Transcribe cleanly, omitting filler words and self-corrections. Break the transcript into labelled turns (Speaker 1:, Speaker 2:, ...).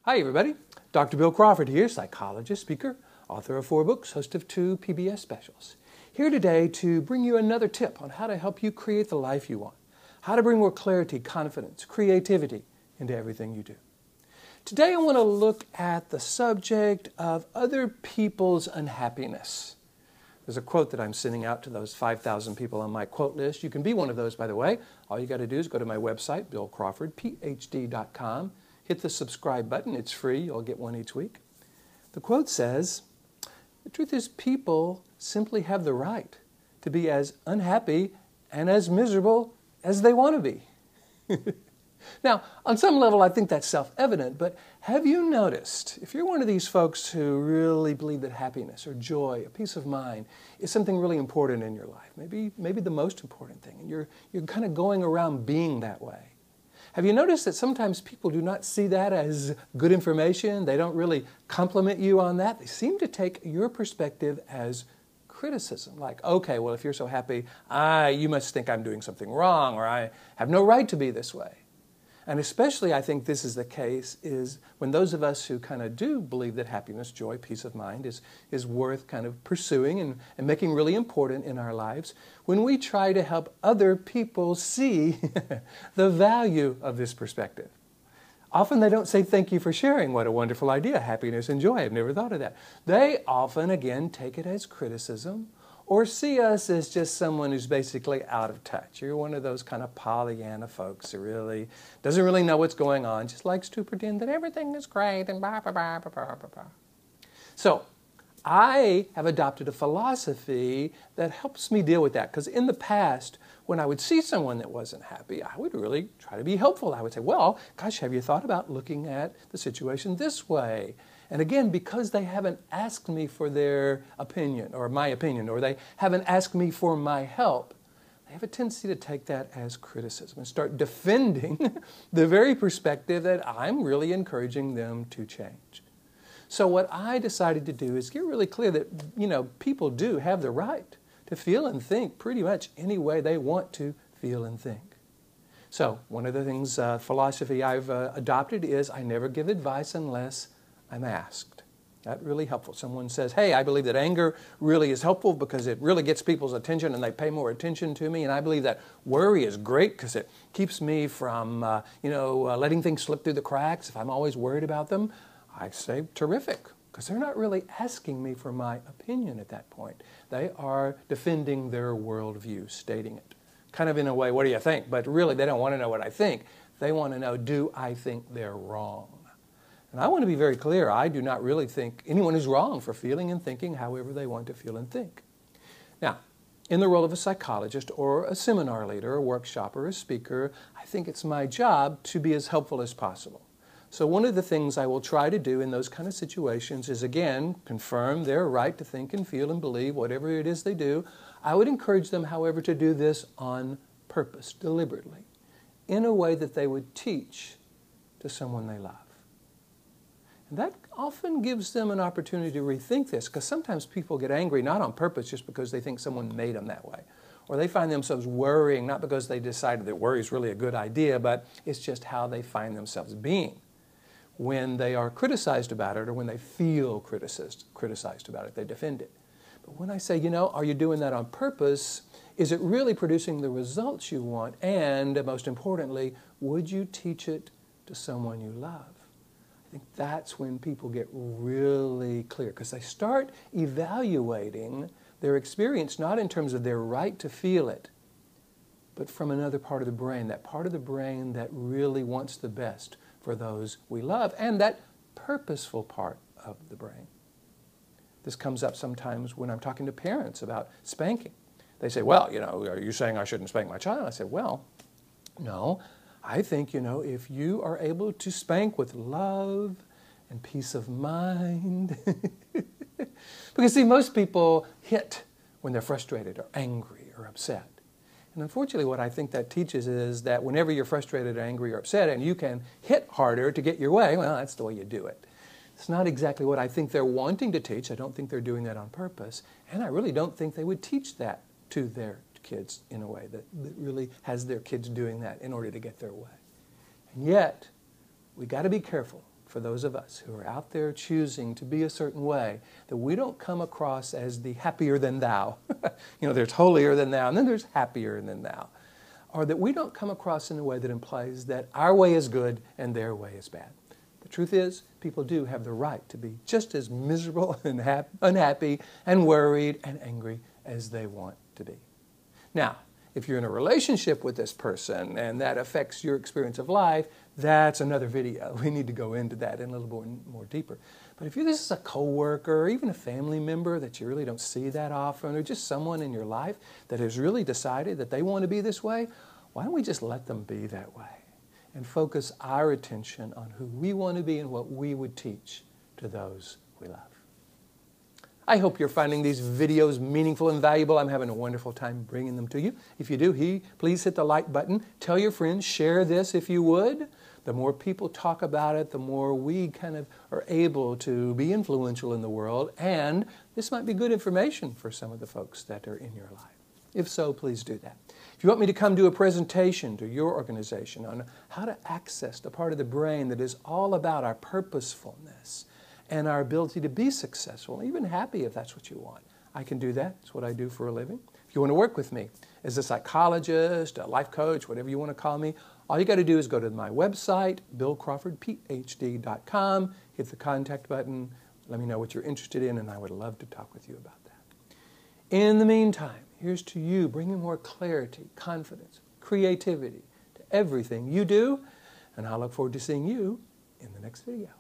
Speaker 1: Hi everybody, Dr. Bill Crawford here, psychologist, speaker, author of 4 books, host of 2 PBS specials. Here today to bring you another tip on how to help you create the life you want, how to bring more clarity, confidence, creativity into everything you do. Today I want to look at the subject of other people's unhappiness. There's a quote that I'm sending out to those 5,000 people on my quote list. You can be one of those, by the way. All you got to do is go to my website, billcrawfordphd.com. Hit the subscribe button. It's free. You'll get one each week. The quote says, "The truth is people simply have the right to be as unhappy and as miserable as they want to be." Now, on some level, I think that's self-evident, but have you noticed, if you're one of these folks who really believe that happiness or joy, or peace of mind is something really important in your life, maybe the most important thing, and you're kind of going around being that way, have you noticed that sometimes people do not see that as good information? They don't really compliment you on that. They seem to take your perspective as criticism. Like, okay, well, if you're so happy, you must think I'm doing something wrong, or I have no right to be this way. And especially, I think this is the case, is when those of us who kind of do believe that happiness, joy, peace of mind is worth kind of pursuing and making really important in our lives, when we try to help other people see the value of this perspective. Often they don't say, "Thank you for sharing. What a wonderful idea, happiness and joy. I've never thought of that." They often, again, take it as criticism or see us as just someone who's basically out of touch. You're one of those kind of Pollyanna folks who really doesn't really know what's going on, just likes to pretend that everything is great and blah, blah, blah, blah, blah, blah, blah. So I have adopted a philosophy that helps me deal with that, because in the past, when I would see someone that wasn't happy, I would really try to be helpful. I would say, well, gosh, have you thought about looking at the situation this way? And again, because they haven't asked me for their opinion or my opinion, or they haven't asked me for my help, they have a tendency to take that as criticism and start defending the very perspective that I'm really encouraging them to change. So what I decided to do is get really clear that, people do have the right to feel and think pretty much any way they want to feel and think. So one of the things, philosophy I've adopted is I never give advice unless I'm asked. That's really helpful. Someone says, "Hey, I believe that anger really is helpful because it really gets people's attention and they pay more attention to me. And I believe that worry is great because it keeps me from, letting things slip through the cracks if I'm always worried about them." I say, terrific, because they're not really asking me for my opinion at that point. They are defending their worldview, stating it. Kind of in a way, what do you think? But really, they don't want to know what I think. They want to know, do I think they're wrong? And I want to be very clear, I do not really think anyone is wrong for feeling and thinking however they want to feel and think. Now, in the role of a psychologist or a seminar leader, a workshop, or a speaker, I think it's my job to be as helpful as possible. So one of the things I will try to do in those kind of situations is, again, confirm their right to think and feel and believe whatever it is they do. I would encourage them, however, to do this on purpose, deliberately, in a way that they would teach to someone they love. And that often gives them an opportunity to rethink this, because sometimes people get angry not on purpose just because they think someone made them that way. Or they find themselves worrying not because they decided that worry is really a good idea, but it's just how they find themselves being when they are criticized about it, or when they feel criticized about it, they defend it. But when I say, are you doing that on purpose? Is it really producing the results you want? And most importantly, would you teach it to someone you love? I think that's when people get really clear, because they start evaluating their experience not in terms of their right to feel it, but from another part of the brain, that part of the brain that really wants the best for those we love, and that purposeful part of the brain. This comes up sometimes when I'm talking to parents about spanking. They say, well, are you saying I shouldn't spank my child? I say, well, no. I think, if you are able to spank with love and peace of mind, because see, most people hit when they're frustrated or angry or upset. And unfortunately, what I think that teaches is that whenever you're frustrated, angry, or upset, and you can hit harder to get your way, well, that's the way you do it. It's not exactly what I think they're wanting to teach. I don't think they're doing that on purpose. And I really don't think they would teach that to their kids in a way that really has their kids doing that in order to get their way. And yet, we got to be careful for those of us who are out there choosing to be a certain way, that we don't come across as the happier than thou. There's holier than thou, and then there's happier than thou. Or that we don't come across in a way that implies that our way is good and their way is bad. The truth is, people do have the right to be just as miserable and unhappy and worried and angry as they want to be. Now, if you're in a relationship with this person and that affects your experience of life, that's another video. We need to go into that in a little more deeper. But if this is a coworker or even a family member that you really don't see that often, or just someone in your life that has really decided that they want to be this way, why don't we just let them be that way and focus our attention on who we want to be and what we would teach to those we love. I hope you're finding these videos meaningful and valuable. I'm having a wonderful time bringing them to you. If you do, please hit the like button. Tell your friends, share this if you would. The more people talk about it, the more we kind of are able to be influential in the world. And this might be good information for some of the folks that are in your life. If so, please do that. If you want me to come do a presentation to your organization on how to access the part of the brain that is all about our purposefulness and our ability to be successful, even happy if that's what you want, I can do that. It's what I do for a living. If you want to work with me as a psychologist, a life coach, whatever you want to call me, all you got to do is go to my website, billcrawfordphd.com, hit the contact button, let me know what you're interested in, and I would love to talk with you about that. In the meantime, here's to you bringing more clarity, confidence, creativity to everything you do, and I look forward to seeing you in the next video.